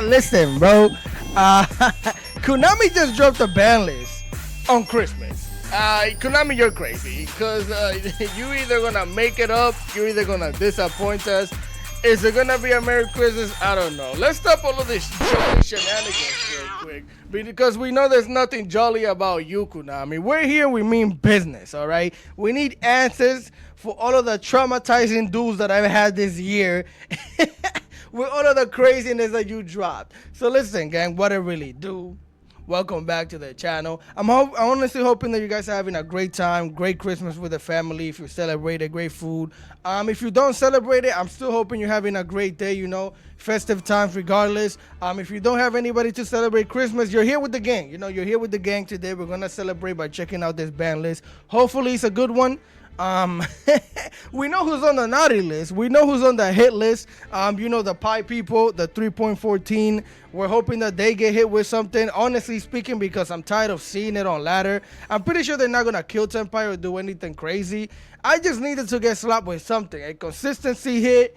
Listen, bro. Konami just dropped a ban list on Christmas. Konami, you're crazy because you either gonna make it up, you're either gonna disappoint us. Is it gonna be a Merry Christmas? I don't know. Let's stop all of this jolly shenanigans real quick because we know there's nothing jolly about you, Konami. We're here, we mean business, all right? We need answers for all of the traumatizing duels that I've had this year with all of the craziness that you dropped. So listen, gang, what I really do. Welcome back to the channel. I'm honestly hoping that you guys are having a great time, great Christmas with the family. If you celebrate it, great food. If you don't celebrate it, I'm still hoping you're having a great day, you know, festive times regardless. If you don't have anybody to celebrate Christmas, you're here with the gang. You know, you're here with the gang today. We're going to celebrate by checking out this ban list. Hopefully it's a good one. We know who's on the naughty list. We know who's on the hit list. You know, the pie people, the 3.14. We're hoping that they get hit with something. Honestly speaking, because I'm tired of seeing it on ladder. I'm pretty sure they're not gonna kill Tenpai or do anything crazy. I just needed to get slapped with something. A consistency hit.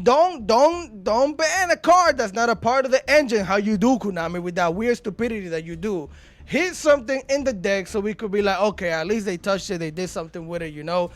Don't ban a card that's not a part of the engine. How you do, Konami, with that weird stupidity that you do. Hit something in the deck so we could be like, okay, at least they touched it, they did something with it, you know.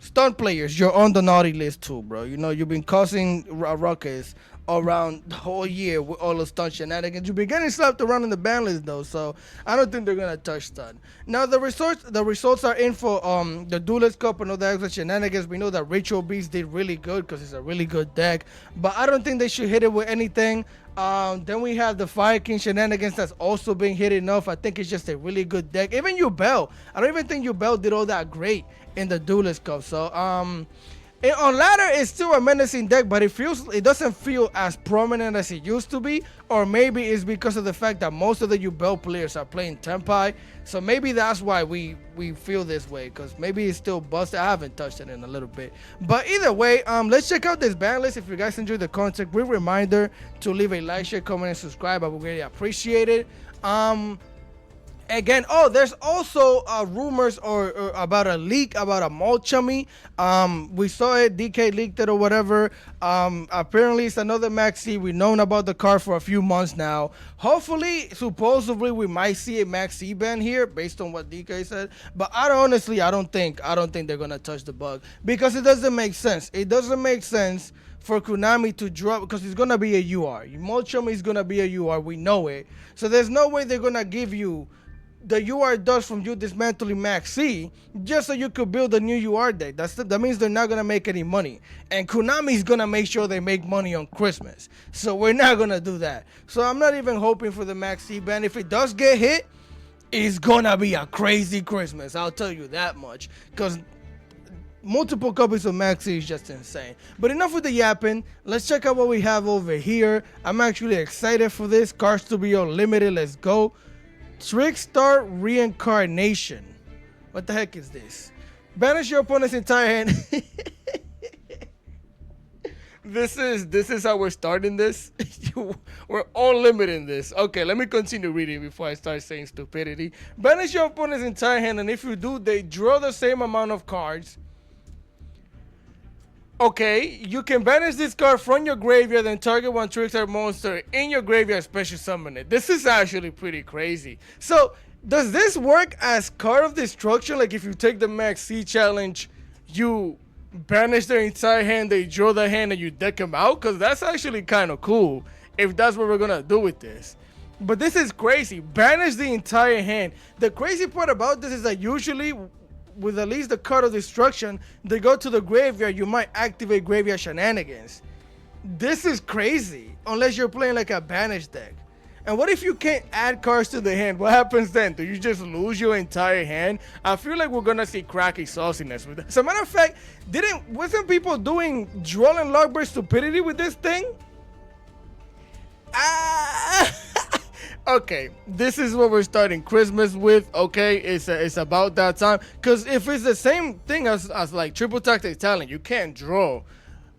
Stunt players, you're on the naughty list too, bro. You know, you've been causing ruckus around the whole year with all the stunt shenanigans. You've been getting slapped around in the ban list though, so I don't think they're gonna touch stun. Now the results are in for the Duelist Cup and all the extra shenanigans. We know that Ritual Beast did really good because it's a really good deck, but I don't think they should hit it with anything. Then we have the Fire King shenanigans that's also being hit enough. I think it's just a really good deck. Even Yubel, I don't even think Yubel did all that great in the Duelist Cup. So on ladder it's still a menacing deck, but it doesn't feel as prominent as it used to be, or maybe it's because of the fact that most of the Yubel players are playing Tenpai, so maybe that's why we feel this way, because maybe it's still busted. I haven't touched it in a little bit, but either way, let's check out this ban list. If you guys enjoyed the content, quick reminder to leave a like, share, comment, and subscribe. I would really appreciate it. Again, there's also rumors or about a leak about a Molchami. We saw it, DK leaked it or whatever. Apparently it's another Maxi. We've known about the card for a few months now. Hopefully, supposedly we might see a Maxi ban here based on what DK said, but I don't think they're gonna touch the bug because it doesn't make sense. It doesn't make sense for Konami to drop, because it's gonna be a UR. Molchami is gonna be a UR, we know it. So there's no way they're gonna give you the UR dust from you dismantling Max C just so you could build a new UR deck. That means they're not gonna make any money, and Konami's gonna make sure they make money on Christmas, so we're not gonna do that. So I'm not even hoping for the Max C ban. If it does get hit, it's gonna be a crazy Christmas, I'll tell you that much, because multiple copies of Max C is just insane. But enough with the yapping, let's check out what we have over here. I'm actually excited for this. Cards to be unlimited, let's go. Trickstar Reincarnation. What the heck is this? Banish your opponent's entire hand. This is how we're starting this. We're all limiting this. Okay, let me continue reading before I start saying stupidity. Banish your opponent's entire hand, and if you do, they draw the same amount of cards. Okay, you can banish this card from your graveyard and target one Trickstar monster in your graveyard, special summon it. This is actually pretty crazy. So, does this work as card of destruction? Like if you take the Max C challenge, you banish their entire hand, they draw the hand, and you deck them out? Because that's actually kind of cool if that's what we're going to do with this. But this is crazy. Banish the entire hand. The crazy part about this is that usually, with at least the card of destruction, they go to the graveyard, you might activate graveyard shenanigans. This is crazy, unless you're playing like a banish deck. And what if you can't add cards to the hand? What happens then? Do you just lose your entire hand? I feel like we're gonna see cracky sauciness with that. As a matter of fact, wasn't people doing Droll and Lockbird stupidity with this thing? Okay, this is what we're starting Christmas with. Okay, it's about that time, because if it's the same thing as like triple tactic talent, you can't draw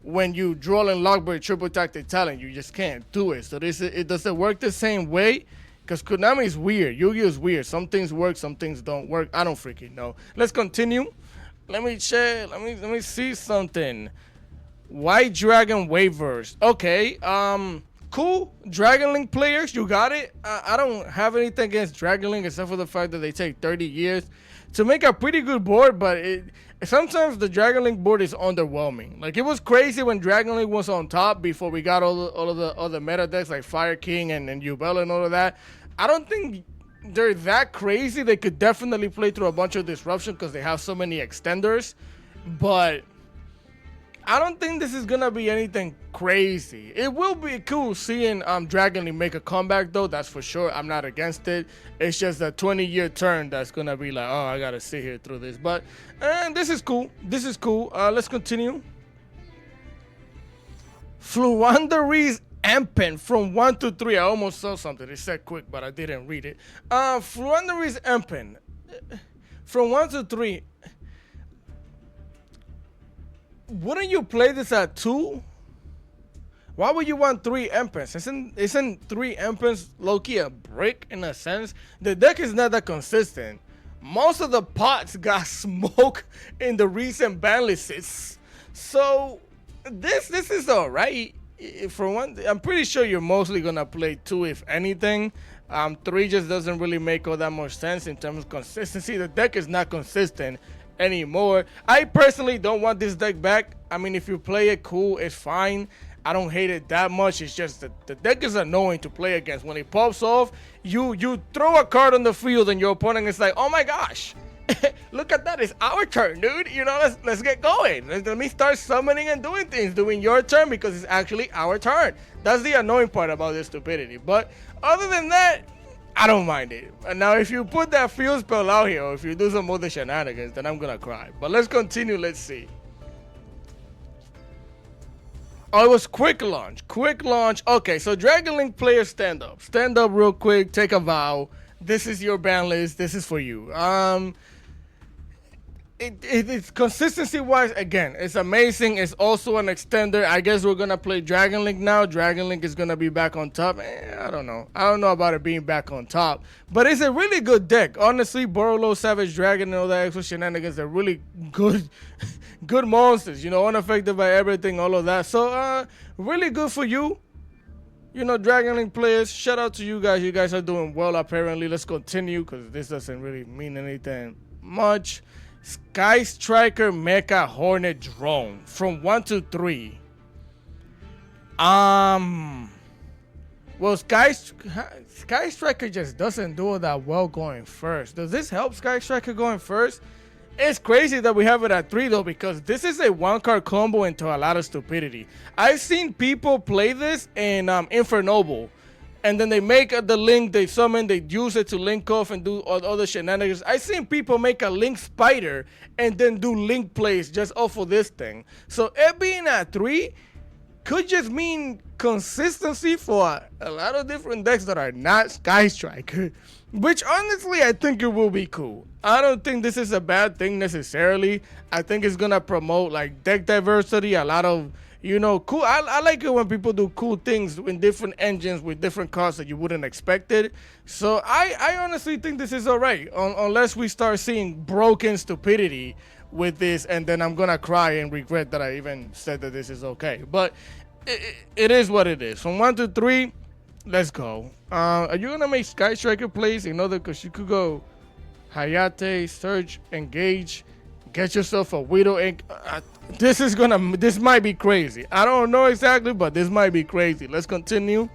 when you draw and Lockbird triple tactic talent. You just can't do it. So it doesn't work the same way, because Konami is weird. Yu-Gi-Oh is weird. Some things work, some things don't work. I don't freaking know. Let's continue. Let me check. Let me see something. White Dragon Waivers. Okay, cool. Dragon Link players, you got it. I don't have anything against Dragon Link except for the fact that they take 30 years to make a pretty good board, but sometimes the Dragon Link board is underwhelming. Like, it was crazy when Dragon Link was on top before we got all of the other meta decks like Fire King and Ubella and all of that. I don't think they're that crazy. They could definitely play through a bunch of disruption because they have so many extenders, but I don't think this is gonna be anything crazy. It will be cool seeing Dragon Link make a comeback though, that's for sure. I'm not against it. It's just a 20-year turn that's gonna be like, oh, I gotta sit here through this. But this is cool. This is cool. Let's continue. Floowandereeze Empen from 1 to 3. I almost saw something. It said quick, but I didn't read it. Floowandereeze Empen from 1 to 3. Wouldn't you play this at 2? Why would you want 3 Empens? Isn't 3 Empens low-key a brick in a sense? The deck is not that consistent. Most of the pots got smoke in the recent Banlists. So this is alright. For one, I'm pretty sure you're mostly gonna play 2 if anything. 3 just doesn't really make all that much sense in terms of consistency. The deck is not consistent anymore. I personally don't want this deck back. I mean, if you play it, cool, it's fine. I don't hate it that much. It's just that the deck is annoying to play against. When it pops off, you throw a card on the field and your opponent is like, oh my gosh, look at that, it's our turn, dude. You know, let's get going. Let me start summoning and doing things during your turn because it's actually our turn. That's the annoying part about this stupidity. But other than that, I don't mind it. And now, if you put that field spell out here, or if you do some other shenanigans, then I'm gonna cry. But let's continue. Let's see. Oh, it was quick launch. Quick launch. Okay, so Dragon Link players, stand up. Stand up real quick. Take a vow. This is your ban list. This is for you. It's consistency-wise, again, it's amazing. It's also an extender. I guess we're going to play Dragon Link now. Dragon Link is going to be back on top. I don't know. I don't know about it being back on top. But it's a really good deck. Honestly, Borolo, Savage Dragon, and all that extra shenanigans are really good good monsters. You know, unaffected by everything, all of that. So, really good for you. You know, Dragon Link players, shout out to you guys. You guys are doing well, apparently. Let's continue because this doesn't really mean anything much. Sky Striker Mecha Hornet Drone from 1 to 3. Well, Sky Striker just doesn't do that well going first. Does this help Sky Striker going first? It's crazy that we have it at 3 though, because this is a 1-card combo into a lot of stupidity. I've seen people play this in Infernoble. And then they make the link, they summon, they use it to link off and do all other shenanigans. I've seen people make a link spider and then do link plays just off of this thing. So it being at 3 could just mean consistency for a lot of different decks that are not Sky Striker. Which honestly, I think it will be cool. I don't think this is a bad thing necessarily. I think it's going to promote like deck diversity, a lot of, you know, cool. I like it when people do cool things in different engines with different cards that you wouldn't expect it. So I honestly think this is all right, unless we start seeing broken stupidity with this, and then I'm gonna cry and regret that I even said that this is okay. But it is what it is. From 1 to 3, let's go. Are you gonna make Sky Striker plays? You know, because you could go Hayate, Surge, Engage, get yourself a Widow Ink. This might be crazy. I don't know exactly, but this might be crazy. Let's continue.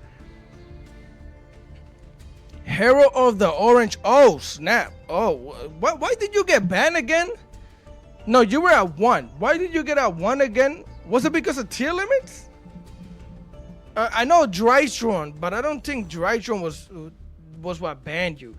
Herald of the Orange. Oh, snap. Oh, why did you get banned again? No, you were at 1. Why did you get at 1 again? Was it because of tier limits? I know Drytron, but I don't think Drytron was what banned you.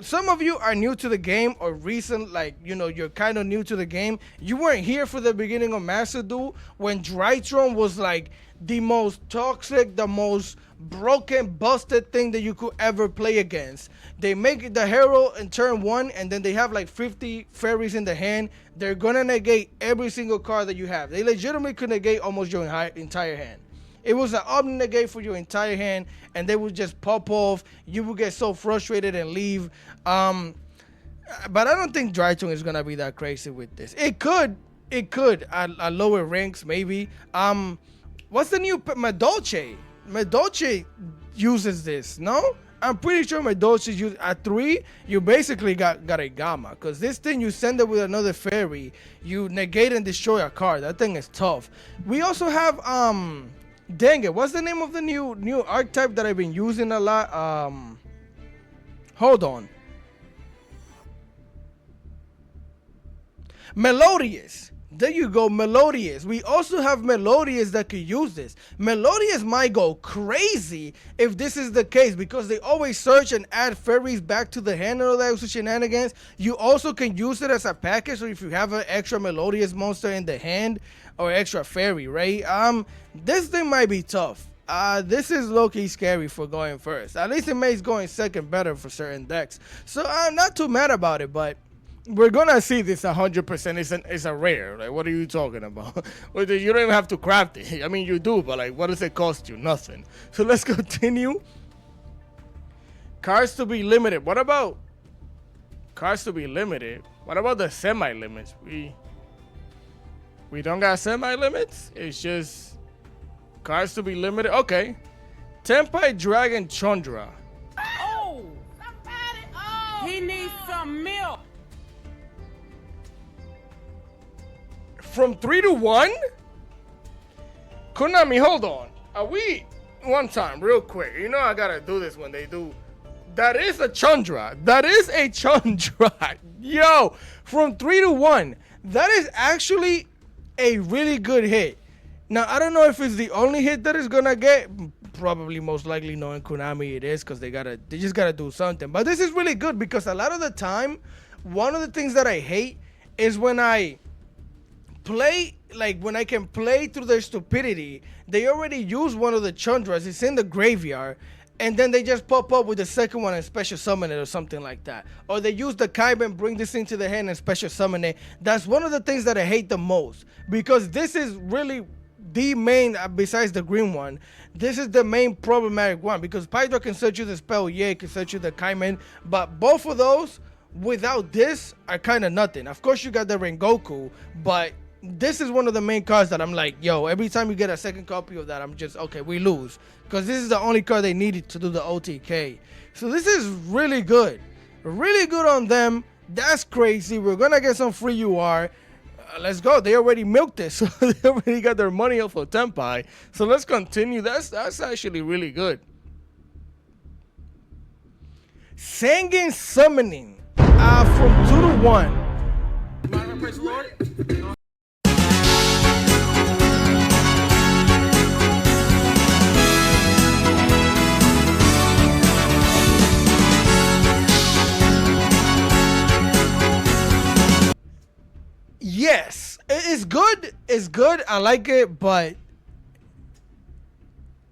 Some of you are new to the game or recent, like, you know, you're kind of new to the game. You weren't here for the beginning of Master Duel when Drytron was like the most toxic, the most broken, busted thing that you could ever play against. They make the Herald in turn 1 and then they have like 50 fairies in the hand. They're gonna negate every single card that you have. They legitimately could negate almost your entire hand. It was an omni negate for your entire hand, and they would just pop off. You would get so frustrated and leave. But I don't think Drytron is gonna be that crazy with this. It could It could at lower ranks maybe. What's the new Medolce? Medolce uses this, no? I'm pretty sure Medolce use at 3. You basically got a gamma, because this thing you send it with another fairy, you negate and destroy a card. That thing is tough. We also have dang it, what's the name of the new archetype that I've been using a lot? Hold on. Melodious. There you go, Melodious. We also have Melodious that could use this. Melodious might go crazy if this is the case, because they always search and add fairies back to the hand and all that shenanigans. You also can use it as a package, so if you have an extra Melodious monster in the hand or extra fairy, right? This thing might be tough. This is low-key scary for going first. At least it makes going second better for certain decks. So I'm not too mad about it, but we're gonna see this 100%. It's a rare. Like, what are you talking about? You don't even have to craft it. I mean, you do, but like, what does it cost you? Nothing. So let's continue. Cards to be limited. What about cards to be limited? What about the semi-limits? We don't got semi-limits. It's just cards to be limited. Okay. Tenpai Dragon Chandra. Oh, somebody. Oh, he needs some milk. From 3 to 1? Konami, hold on. Are we one time, real quick? You know I gotta do this when they do. That is a Chandra. That is a Chandra. Yo, from 3 to 1. That is actually a really good hit. Now, I don't know if it's the only hit that it's gonna get. Probably, most likely, knowing Konami, it is, because they just gotta do something. But this is really good, because a lot of the time, one of the things that I hate is when I play, like when I can play through their stupidity, they already use one of the Chandras, it's in the graveyard, and then they just pop up with the second one and special summon it or something like that. Or they use the Kaiben, bring this into the hand and special summon it. That's one of the things that I hate the most, because this is really the main, besides the green one, this is the main problematic one, because Pydra can search you the spell, yeah, it can search you the Kaimen, but both of those without this are kind of nothing. Of course you got the Rengoku, but this is one of the main cards that I'm like, yo, every time you get a second copy of that, I'm just, okay, we lose. Because this is the only card they needed to do the OTK. So this is really good. Really good on them. That's crazy. We're going to get some free UR. Let's go. They already milked it. So they already got their money off of Tenpai. So let's continue. That's actually really good. Sangin Summoning. From 2 to 1. Praise the Lord. Yes, it's good. It's good. I like it, but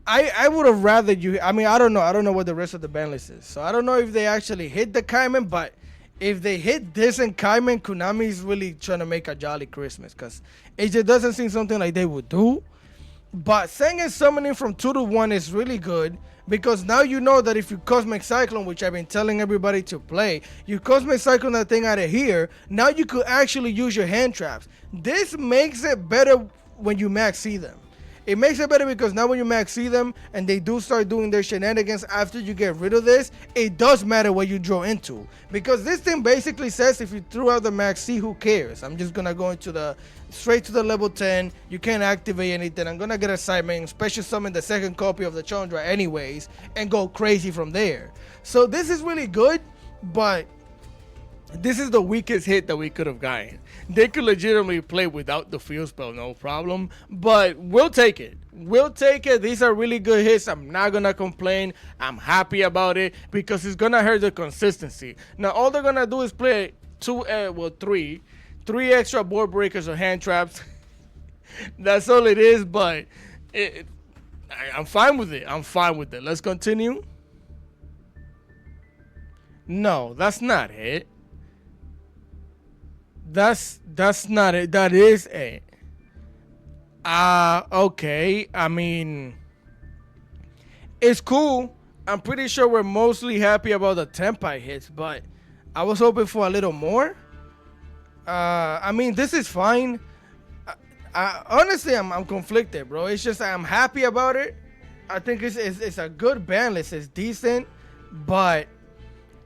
I would have rather you. I mean, I don't know. I don't know what the rest of the ban list is, so I don't know if they actually hit the Kaimen. But if they hit this and Kaimen, Konami is really trying to make a jolly Christmas, because it just doesn't seem something like they would do. But Sengen Summoning from 2 to 1 is really good, because now you know that if you Cosmic Cyclone, which I've been telling everybody to play, you Cosmic Cyclone that thing out of here, now you could actually use your hand traps. This makes it better when you max see them. It makes it better because now when you max see them and they do start doing their shenanigans after you get rid of this, it does matter what you draw into. Because this thing basically says if you threw out the max C, who cares? I'm just gonna go into the straight to the level 10. You can't activate anything. I'm gonna get a Simon, special summon the second copy of the Chandra anyways, and go crazy from there. So this is really good, but this is the weakest hit that we could have gotten. They could legitimately play without the field spell, no problem. But we'll take it. We'll take it. These are really good hits. I'm not going to complain. I'm happy about it because it's going to hurt the consistency. Now, all they're going to do is play three extra board breakers or hand traps. That's all it is, but I'm fine with it. I'm fine with it. Let's continue. No, that's not it. That's not it. That is it. Okay. I mean, it's cool. I'm pretty sure we're mostly happy about the Tenpai hits, but I was hoping for a little more. I mean, this is fine. Honestly, I'm conflicted, bro. It's just I'm happy about it. I think it's a good ban list. It's decent, but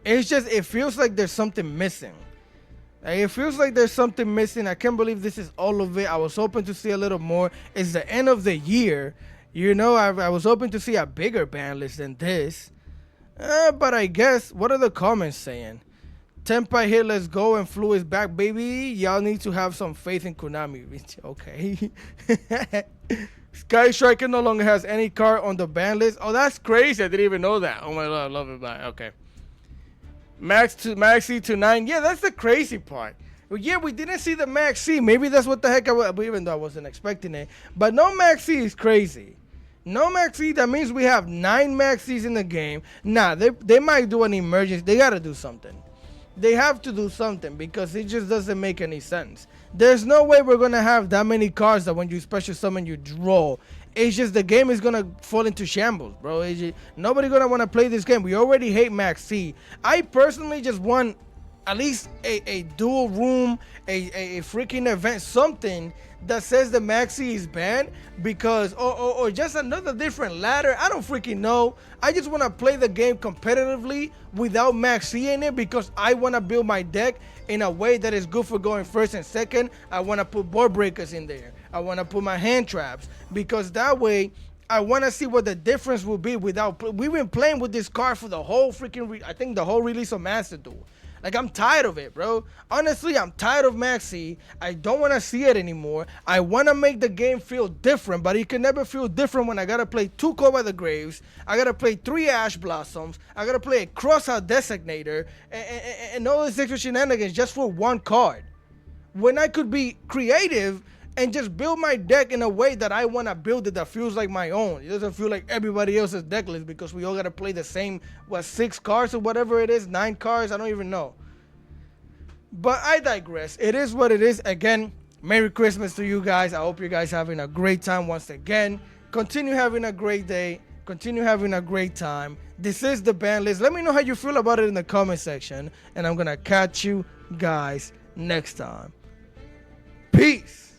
it's just it feels like there's something missing. Like, it feels like there's something missing. I can't believe this is all of it. I was hoping to see a little more. It's the end of the year. You know, I was hoping to see a bigger ban list than this. But I guess, what are the comments saying? Tenpai here, let's go, and Flu is back, baby. Y'all need to have some faith in Konami. Okay. Sky Striker no longer has any card on the ban list. Oh, that's crazy. I didn't even know that. Oh my god, I love it. Okay. Maxi to 9. Yeah, that's the crazy part. Yeah, we didn't see the Maxi. Maybe that's what the heck even though I wasn't expecting it. But no Maxi is crazy. No Maxi, that means we have 9 Maxis in the game. Nah, they might do an emergency. They gotta do something. They have to do something because it just doesn't make any sense. There's no way we're gonna have that many cards that when you special summon you draw. It's just the game is gonna fall into shambles, bro. Nobody gonna wanna play this game. We already hate Max C. I personally just want at least a dual room, a freaking event, something that says the Maxi is banned, because or just another different ladder. I don't freaking know. I just want to play the game competitively without Maxi in it, because I want to build my deck in a way that is good for going first and second. I want to put board breakers in there. I want to put my hand traps, because that way I want to see what the difference will be without. We've been playing with this card for the whole freaking I think the whole release of Master Duel. Like, I'm tired of it, bro. Honestly, I'm tired of Maxi. I don't want to see it anymore. I want to make the game feel different, but it can never feel different when I got to play 2 Call by the Graves. I got to play 3 Ash Blossoms. I got to play a Crossout Designator and all this extra shenanigans just for 1 card. When I could be creative and just build my deck in a way that I want to build it that feels like my own. It doesn't feel like everybody else's deck list, because we all got to play the same, 6 cards or whatever it is, 9 cards, I don't even know. But I digress. It is what it is. Again, Merry Christmas to you guys. I hope you guys having a great time once again. Continue having a great day. Continue having a great time. This is the ban list. Let me know how you feel about it in the comment section, and I'm going to catch you guys next time. Peace.